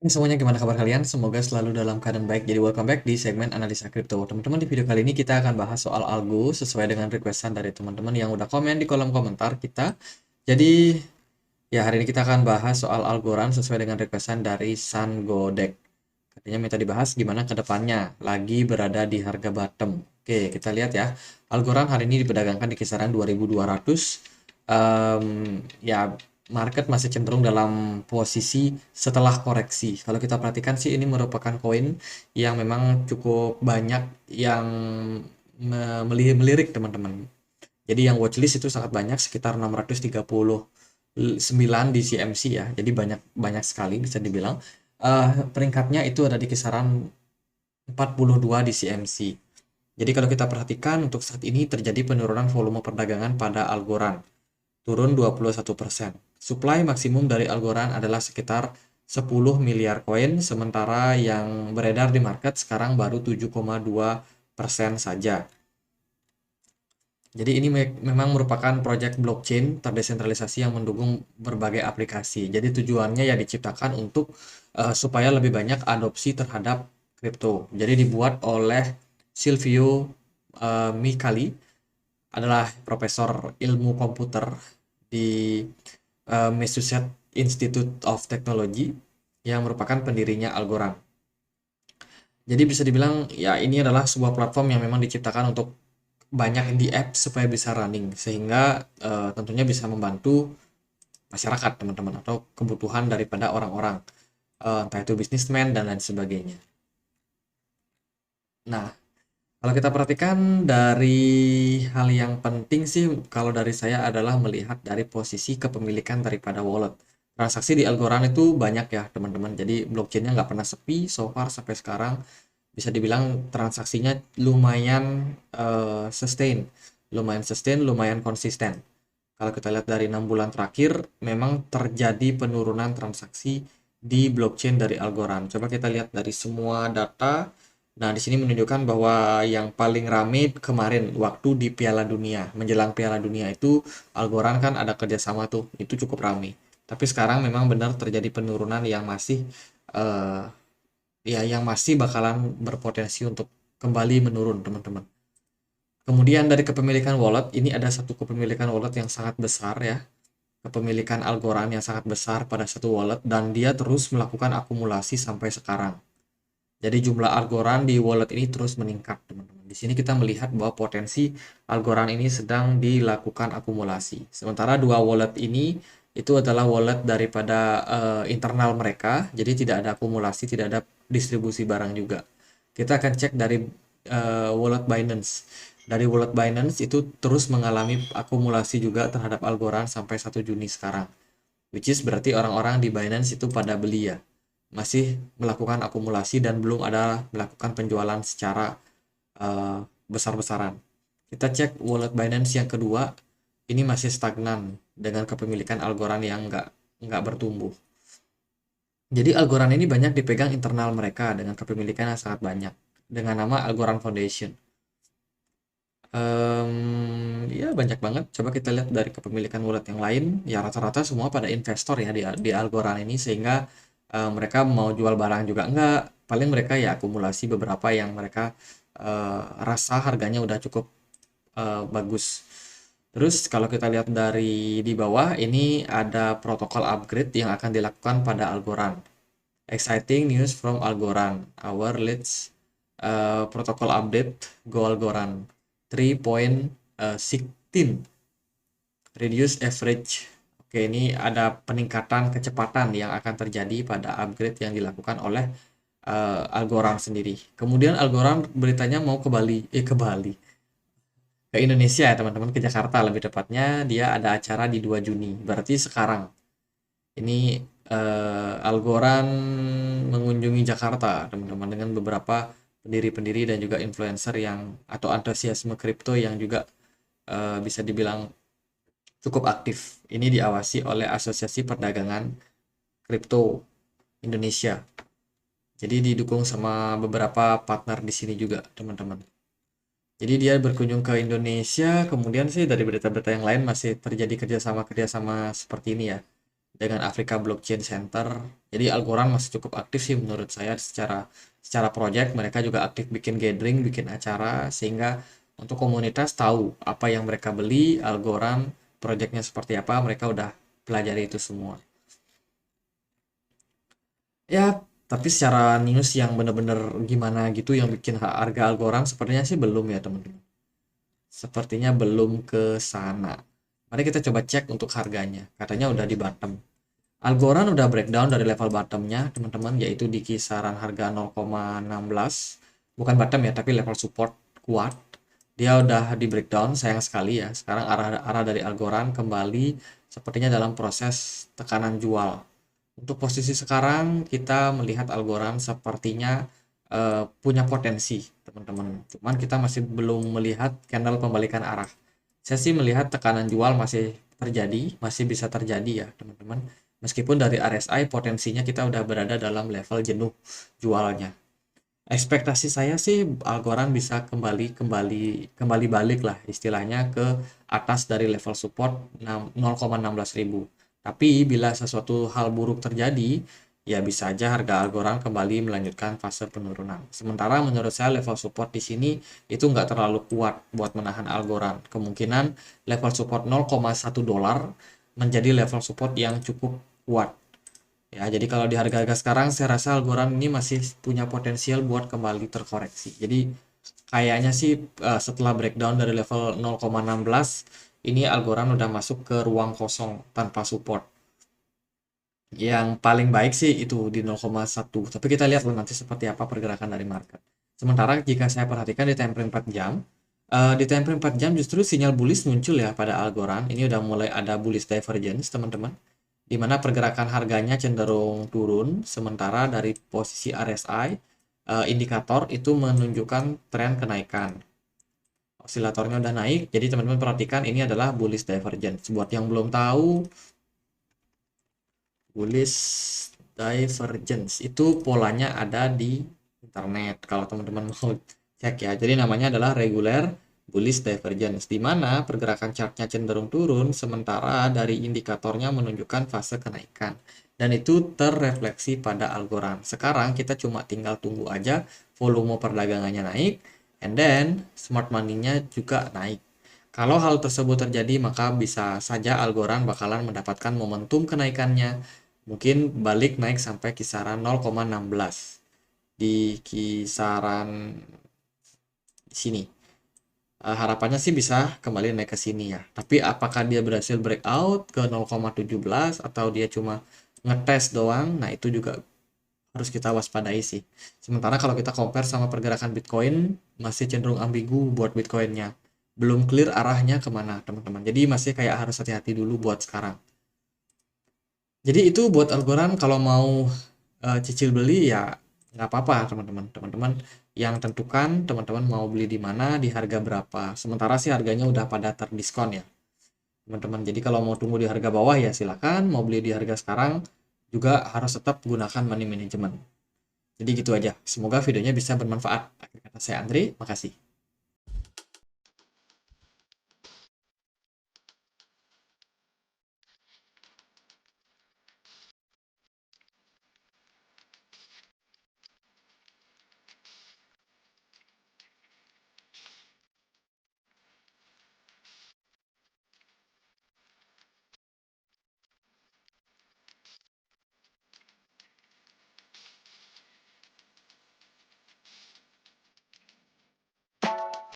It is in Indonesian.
Semuanya gimana kabar kalian? Semoga selalu dalam keadaan baik. Jadi welcome back di segmen analisa kripto. Teman-teman, di video kali ini kita akan bahas soal algo sesuai dengan requestan dari teman-teman yang udah komen di kolom komentar kita. Jadi ya hari ini kita akan bahas soal Algorand sesuai dengan requestan dari Sun Godek. Katanya minta dibahas gimana ke depannya lagi berada di harga bottom. Oke, kita lihat ya. Algorand hari ini diperdagangkan di kisaran 2200. Ya, market masih cenderung dalam posisi setelah koreksi. Kalau kita perhatikan sih ini merupakan koin yang memang cukup banyak yang melirik teman-teman. Jadi yang watchlist itu sangat banyak, sekitar 639 di CMC ya. Jadi banyak banyak sekali bisa dibilang. Peringkatnya itu ada di kisaran 42 di CMC. Jadi kalau kita perhatikan untuk saat ini terjadi penurunan volume perdagangan pada Algorand, turun 21%. Supply maksimum dari Algorand adalah sekitar 10 miliar koin, sementara yang beredar di market sekarang baru 7,2% saja. Jadi ini memang merupakan proyek blockchain terdesentralisasi yang mendukung berbagai aplikasi. Jadi tujuannya ya diciptakan untuk supaya lebih banyak adopsi terhadap kripto. Jadi dibuat oleh Silvio Micali, adalah profesor ilmu komputer di Massachusetts Institute of Technology yang merupakan pendirinya Algorand. Jadi bisa dibilang ya ini adalah sebuah platform yang memang diciptakan untuk banyak di app supaya bisa running sehingga tentunya bisa membantu masyarakat teman-teman atau kebutuhan daripada orang-orang entah itu bisnismen dan lain sebagainya. Nah, kalau kita perhatikan dari hal yang penting sih kalau dari saya adalah melihat dari posisi kepemilikan daripada wallet. Transaksi di Algorand itu banyak ya teman-teman. Jadi blockchainnya nggak pernah sepi so far sampai sekarang. Bisa dibilang transaksinya lumayan sustain, lumayan konsisten. Kalau kita lihat dari 6 bulan terakhir, memang terjadi penurunan transaksi di blockchain dari Algorand. Coba kita lihat dari semua data. Nah, di sini menunjukkan bahwa yang paling rame kemarin waktu di Piala Dunia, menjelang Piala Dunia itu Algorand kan ada kerjasama tuh, itu cukup rame. Tapi sekarang memang benar terjadi penurunan yang masih eh, ya yang masih bakalan berpotensi untuk kembali menurun, teman-teman. Kemudian dari kepemilikan wallet, ini ada satu kepemilikan wallet yang sangat besar ya. Kepemilikan Algorand yang sangat besar pada satu wallet dan dia terus melakukan akumulasi sampai sekarang. Jadi jumlah Algorand di wallet ini terus meningkat, teman-teman. Di sini kita melihat bahwa potensi Algorand ini sedang dilakukan akumulasi. Sementara dua wallet ini itu adalah wallet daripada internal mereka, jadi tidak ada akumulasi, tidak ada distribusi barang juga. Kita akan cek dari wallet Binance. Dari wallet Binance itu terus mengalami akumulasi juga terhadap Algorand sampai 1 Juni sekarang. Which is berarti orang-orang di Binance itu pada beli ya. Masih melakukan akumulasi dan belum ada melakukan penjualan secara besar-besaran. Kita cek wallet Binance yang kedua, ini masih stagnan dengan kepemilikan Algorand yang nggak bertumbuh. Jadi Algorand ini banyak dipegang internal mereka dengan kepemilikan yang sangat banyak dengan nama Algorand Foundation. Ya banyak banget. Coba kita lihat dari kepemilikan wallet yang lain, ya rata-rata semua pada investor ya di Algorand ini sehingga mereka mau jual barang juga enggak. Paling mereka ya akumulasi beberapa yang mereka rasa harganya udah cukup bagus. Terus kalau kita lihat dari di bawah ini ada protokol upgrade yang akan dilakukan pada Algorand. Exciting news from Algorand. Our latest protocol update go Algorand 3.16 reduce average. Oke, ini ada peningkatan kecepatan yang akan terjadi pada upgrade yang dilakukan oleh Algorand sendiri. Kemudian Algorand beritanya mau ke Bali, ke Indonesia ya teman-teman, ke Jakarta lebih tepatnya. Dia ada acara di 2 Juni, berarti sekarang. Ini Algorand mengunjungi Jakarta, teman-teman, dengan beberapa pendiri-pendiri dan juga influencer yang atau antusiasme kripto yang juga bisa dibilang cukup aktif. Ini diawasi oleh Asosiasi Perdagangan Kripto Indonesia. Jadi didukung sama beberapa partner di sini juga, teman-teman. Jadi dia berkunjung ke Indonesia, kemudian sih dari berita-berita yang lain masih terjadi kerjasama-kerjasama seperti ini ya. dengan Africa Blockchain Center. Jadi Algorand masih cukup aktif sih menurut saya secara secara project. Mereka juga aktif bikin gathering, bikin acara, sehingga untuk komunitas tahu apa yang mereka beli, Algorand projectnya seperti apa, mereka udah pelajari itu semua. Ya, tapi secara news yang bener-bener gimana gitu yang bikin harga Algorand sepertinya sih belum ya teman-teman. Sepertinya belum ke sana. Mari kita coba cek untuk harganya. Katanya udah di bottom. Algorand udah breakdown dari level bottomnya teman-teman, yaitu di kisaran harga 0,16. Bukan bottom ya, tapi level support kuat. Dia udah di breakdown, sayang sekali ya. Sekarang arah dari Algorand kembali sepertinya dalam proses tekanan jual. Untuk posisi sekarang kita melihat Algorand sepertinya punya potensi, teman-teman. Cuman kita masih belum melihat candle pembalikan arah. Saya sih melihat tekanan jual masih terjadi, masih bisa terjadi ya, teman-teman. Meskipun dari RSI potensinya kita udah berada dalam level jenuh jualnya. Ekspektasi saya sih Algorand bisa kembali kembali kembali balik lah istilahnya ke atas dari level support 0,16.000. Tapi bila sesuatu hal buruk terjadi, ya bisa aja harga Algorand kembali melanjutkan fase penurunan. Sementara menurut saya level support di sini itu nggak terlalu kuat buat menahan Algorand. Kemungkinan level support 0,1 dolar menjadi level support yang cukup kuat. Ya, jadi kalau di harga-harga sekarang saya rasa Algorand ini masih punya potensial buat kembali terkoreksi. Jadi kayaknya sih setelah breakdown dari level 0,16 ini Algorand udah masuk ke ruang kosong tanpa support. Yang paling baik sih itu di 0,1. Tapi kita lihat nanti seperti apa pergerakan dari market. Sementara jika saya perhatikan di time frame 4 jam, di time frame 4 jam justru sinyal bullish muncul ya pada Algorand. Ini udah mulai ada bullish divergence, teman-teman, di mana pergerakan harganya cenderung turun, sementara dari posisi RSI indikator itu menunjukkan tren kenaikan. Osilatornya udah naik, jadi teman-teman perhatikan ini adalah bullish divergence. Buat yang belum tahu, bullish divergence itu polanya ada di internet kalau teman-teman mau cek ya. Jadi namanya adalah regular bullish divergence, di mana pergerakan chartnya cenderung turun sementara dari indikatornya menunjukkan fase kenaikan, dan itu terrefleksi pada Algorand. Sekarang kita cuma tinggal tunggu aja volume perdagangannya naik, and then smart money-nya juga naik. Kalau hal tersebut terjadi, maka bisa saja Algorand bakalan mendapatkan momentum kenaikannya, mungkin balik naik sampai kisaran 0,16 di kisaran sini. Harapannya sih bisa kembali naik ke sini ya. Tapi apakah dia berhasil breakout ke 0,17 atau dia cuma ngetes doang? Nah, itu juga harus kita waspadai sih. Sementara kalau kita compare sama pergerakan Bitcoin, masih cenderung ambigu buat Bitcoinnya. Belum clear arahnya kemana, teman-teman. Jadi masih kayak harus hati-hati dulu buat sekarang. Jadi itu buat Algorand kalau mau cicil beli ya nggak apa-apa teman-teman. Teman-teman yang tentukan teman-teman mau beli di mana, di harga berapa. Sementara sih harganya udah pada terdiskon ya teman-teman. Jadi kalau mau tunggu di harga bawah ya silakan. Mau beli di harga sekarang juga harus tetap gunakan money management. Jadi gitu aja. Semoga videonya bisa bermanfaat. Akhir kata saya Andre, makasih.